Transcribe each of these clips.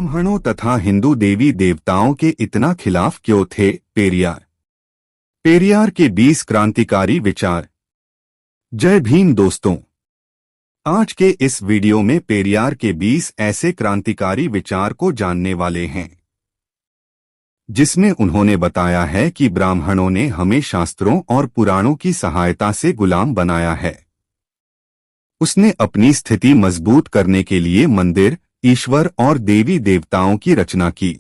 ब्राह्मणों तथा हिंदू देवी देवताओं के इतना खिलाफ क्यों थे? पेरियार के 20 क्रांतिकारी विचार। जय भीम दोस्तों, आज के इस वीडियो में पेरियार के 20 ऐसे क्रांतिकारी विचार को जानने वाले हैं, जिसमें उन्होंने बताया है कि ब्राह्मणों ने हमें शास्त्रों और पुराणों की सहायता से गुलाम बनाया है। उसने अपनी स्थिति मजबूत करने के लिए मंदिर, ईश्वर और देवी देवताओं की रचना की।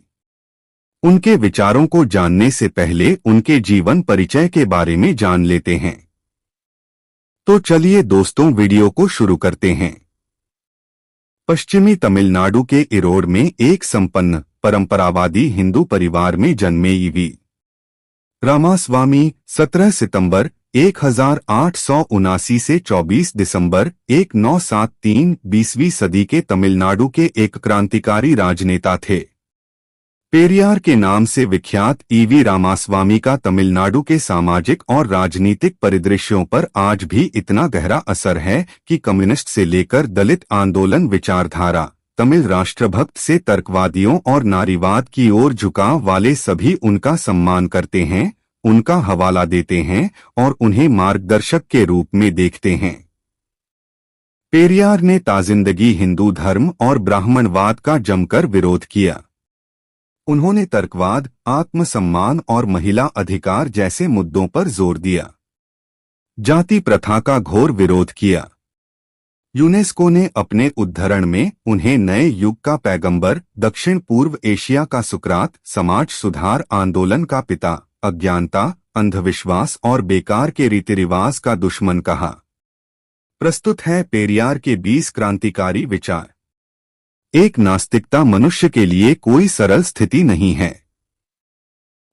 उनके विचारों को जानने से पहले उनके जीवन परिचय के बारे में जान लेते हैं। तो चलिए दोस्तों, वीडियो को शुरू करते हैं। पश्चिमी तमिलनाडु के इरोड में एक संपन्न परंपरावादी हिंदू परिवार में जन्मे ईवी रामास्वामी 17 सितंबर 1879 से 24 दिसंबर 1973 20वीं सदी के तमिलनाडु के एक क्रांतिकारी राजनेता थे। पेरियार के नाम से विख्यात ईवी रामास्वामी का तमिलनाडु के सामाजिक और राजनीतिक परिदृश्यों पर आज भी इतना गहरा असर है कि कम्युनिस्ट से लेकर दलित आंदोलन विचारधारा, तमिल राष्ट्रभक्त से तर्कवादियों और नारीवाद की ओर झुकाव वाले सभी उनका सम्मान करते हैं, उनका हवाला देते हैं और उन्हें मार्गदर्शक के रूप में देखते हैं। पेरियार ने ताजिंदगी हिंदू धर्म और ब्राह्मणवाद का जमकर विरोध किया। उन्होंने तर्कवाद, आत्मसम्मान और महिला अधिकार जैसे मुद्दों पर जोर दिया। जाति प्रथा का घोर विरोध किया। यूनेस्को ने अपने उद्धरण में उन्हें नए युग का पैगंबर, दक्षिण पूर्व एशिया का सुकरात, समाज सुधार आंदोलन का पिता, अज्ञानता, अंधविश्वास और बेकार के रीति रिवाज का दुश्मन कहा। प्रस्तुत है पेरियार के 20 क्रांतिकारी विचार। एक, नास्तिकता मनुष्य के लिए कोई सरल स्थिति नहीं है।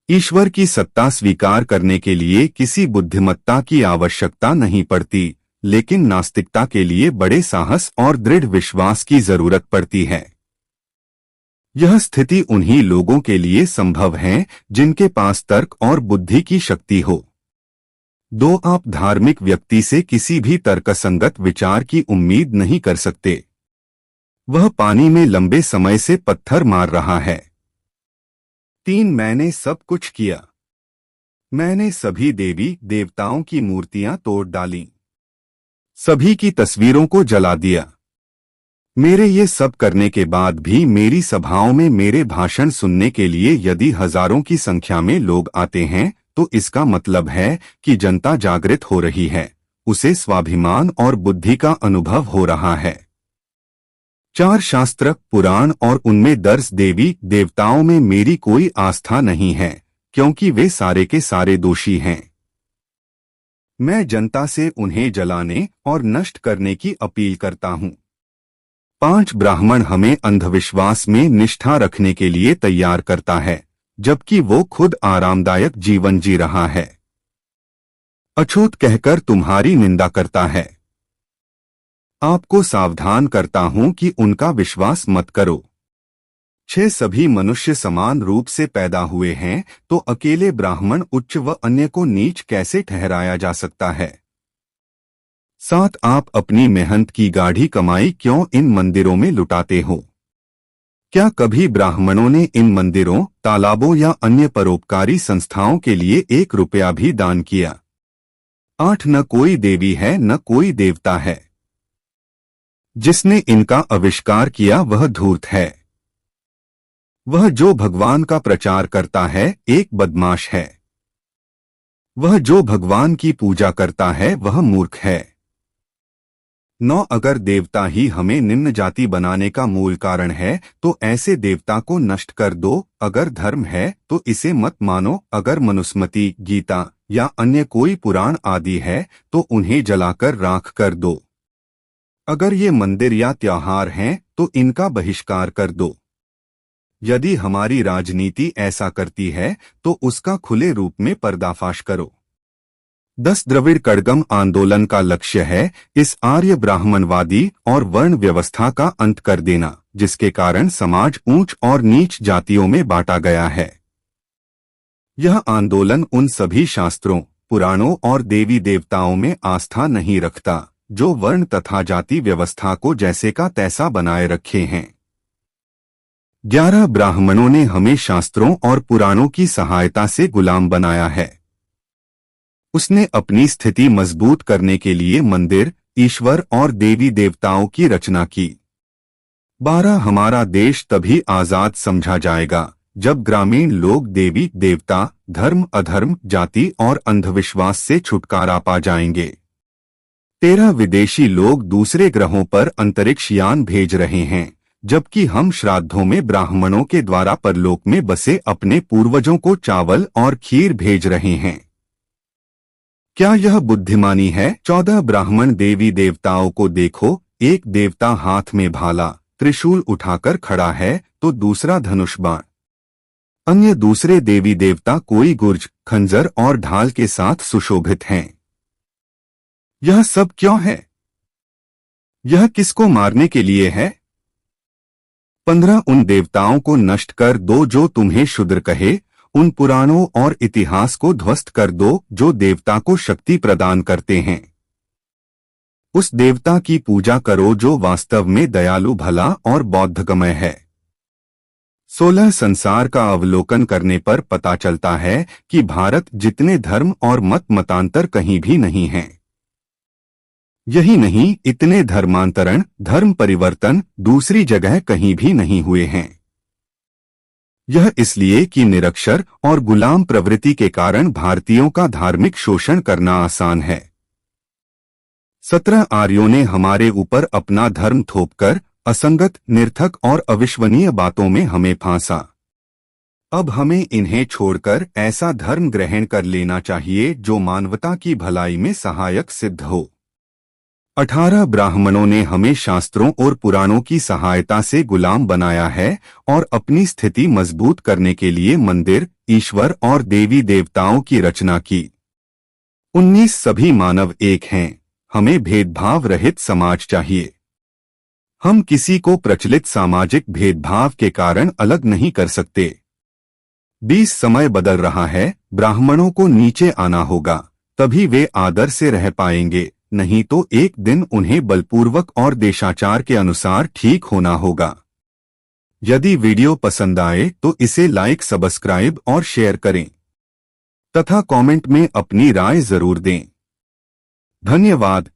ईश्वर की सत्ता स्वीकार करने के लिए किसी बुद्धिमत्ता की आवश्यकता नहीं पड़ती, लेकिन नास्तिकता के लिए बड़े साहस और दृढ़ विश्वास की जरूरत पड़ती है। यह स्थिति उन्हीं लोगों के लिए संभव है जिनके पास तर्क और बुद्धि की शक्ति हो। 2, आप धार्मिक व्यक्ति से किसी भी तर्कसंगत विचार की उम्मीद नहीं कर सकते। वह पानी में लंबे समय से पत्थर मार रहा है। 3, मैंने सब कुछ किया। मैंने सभी देवी देवताओं की मूर्तियां तोड़ डाली, सभी की तस्वीरों को जला दिया। मेरे ये सब करने के बाद भी मेरी सभाओं में मेरे भाषण सुनने के लिए यदि हजारों की संख्या में लोग आते हैं, तो इसका मतलब है कि जनता जागृत हो रही है, उसे स्वाभिमान और बुद्धि का अनुभव हो रहा है। 4, शास्त्र, पुराण और उनमें दर्ज देवी देवताओं में मेरी कोई आस्था नहीं है, क्योंकि वे सारे के सारे दोषी हैं। मैं जनता से उन्हें जलाने और नष्ट करने की अपील करता हूं। 5, ब्राह्मण हमें अंधविश्वास में निष्ठा रखने के लिए तैयार करता है, जबकि वो खुद आरामदायक जीवन जी रहा है। अछूत कहकर तुम्हारी निंदा करता है। आपको सावधान करता हूं कि उनका विश्वास मत करो। 6, सभी मनुष्य समान रूप से पैदा हुए हैं, तो अकेले ब्राह्मण उच्च व अन्य को नीच कैसे ठहराया जा सकता है। 7, आप अपनी मेहनत की गाढ़ी कमाई क्यों इन मंदिरों में लुटाते हो? क्या कभी ब्राह्मणों ने इन मंदिरों, तालाबों या अन्य परोपकारी संस्थाओं के लिए 1 रुपया भी दान किया? 8, न कोई देवी है न कोई देवता है। जिसने इनका आविष्कार किया वह धूर्त है। वह जो भगवान का प्रचार करता है एक बदमाश है। वह जो भगवान की पूजा करता है वह मूर्ख है। 9, अगर देवता ही हमें निम्न जाति बनाने का मूल कारण है, तो ऐसे देवता को नष्ट कर दो। अगर धर्म है तो इसे मत मानो। अगर मनुस्मृति, गीता या अन्य कोई पुराण आदि है तो उन्हें जलाकर राख कर दो। अगर ये मंदिर या त्योहार हैं तो इनका बहिष्कार कर दो। यदि हमारी राजनीति ऐसा करती है तो उसका खुले रूप में पर्दाफाश करो। 10, द्रविड़ कड़गम आंदोलन का लक्ष्य है इस आर्य ब्राह्मणवादी और वर्ण व्यवस्था का अंत कर देना, जिसके कारण समाज ऊंच और नीच जातियों में बांटा गया है। यह आंदोलन उन सभी शास्त्रों, पुराणों और देवी देवताओं में आस्था नहीं रखता जो वर्ण तथा जाति व्यवस्था को जैसे का तैसा बनाए रखे हैं। 11 ब्राह्मणों ने हमें शास्त्रों और पुराणों की सहायता से गुलाम बनाया है। उसने अपनी स्थिति मजबूत करने के लिए मंदिर, ईश्वर और देवी देवताओं की रचना की। 12 हमारा देश तभी आजाद समझा जाएगा जब ग्रामीण लोग देवी देवता, धर्म अधर्म, जाति और अंधविश्वास से छुटकारा पा जाएंगे। 13 विदेशी लोग दूसरे ग्रहों पर अंतरिक्ष यान भेज रहे हैं, जबकि हम श्राद्धों में ब्राह्मणों के द्वारा परलोक में बसे अपने पूर्वजों को चावल और खीर भेज रहे हैं। क्या यह बुद्धिमानी है? 14 ब्राह्मण देवी देवताओं को देखो, एक देवता हाथ में भाला त्रिशूल उठाकर खड़ा है तो दूसरा धनुष बाण। अन्य दूसरे देवी देवता कोई गुर्ज, खंजर और ढाल के साथ सुशोभित हैं। यह सब क्यों है? यह किसको मारने के लिए है? 15 उन देवताओं को नष्ट कर दो जो तुम्हें शूद्र कहे, उन पुराणों और इतिहास को ध्वस्त कर दो जो देवता को शक्ति प्रदान करते हैं। उस देवता की पूजा करो जो वास्तव में दयालु, भला और बौद्धगमय है। 16 संसार का अवलोकन करने पर पता चलता है कि भारत जितने धर्म और मत मतांतर कहीं भी नहीं हैं। यही नहीं, इतने धर्मांतरण, धर्म परिवर्तन दूसरी जगह कहीं भी नहीं हुए हैं। यह इसलिए कि निरक्षर और गुलाम प्रवृत्ति के कारण भारतीयों का धार्मिक शोषण करना आसान है। 17 आर्यों ने हमारे ऊपर अपना धर्म थोपकर असंगत, निर्थक और अविश्वसनीय बातों में हमें फांसा। अब हमें इन्हें छोड़कर ऐसा धर्म ग्रहण कर लेना चाहिए जो मानवता की भलाई में सहायक सिद्ध हो। 18 ब्राह्मणों ने हमें शास्त्रों और पुराणों की सहायता से गुलाम बनाया है और अपनी स्थिति मजबूत करने के लिए मंदिर, ईश्वर और देवी देवताओं की रचना की। 19 सभी मानव एक हैं, हमें भेदभाव रहित समाज चाहिए। हम किसी को प्रचलित सामाजिक भेदभाव के कारण अलग नहीं कर सकते। 20 समय बदल रहा है, ब्राह्मणों को नीचे आना होगा, तभी वे आदर से रह पाएंगे, नहीं तो एक दिन उन्हें बलपूर्वक और देशाचार के अनुसार ठीक होना होगा। यदि वीडियो पसंद आए तो इसे लाइक, सब्सक्राइब और शेयर करें तथा कमेंट में अपनी राय जरूर दें। धन्यवाद।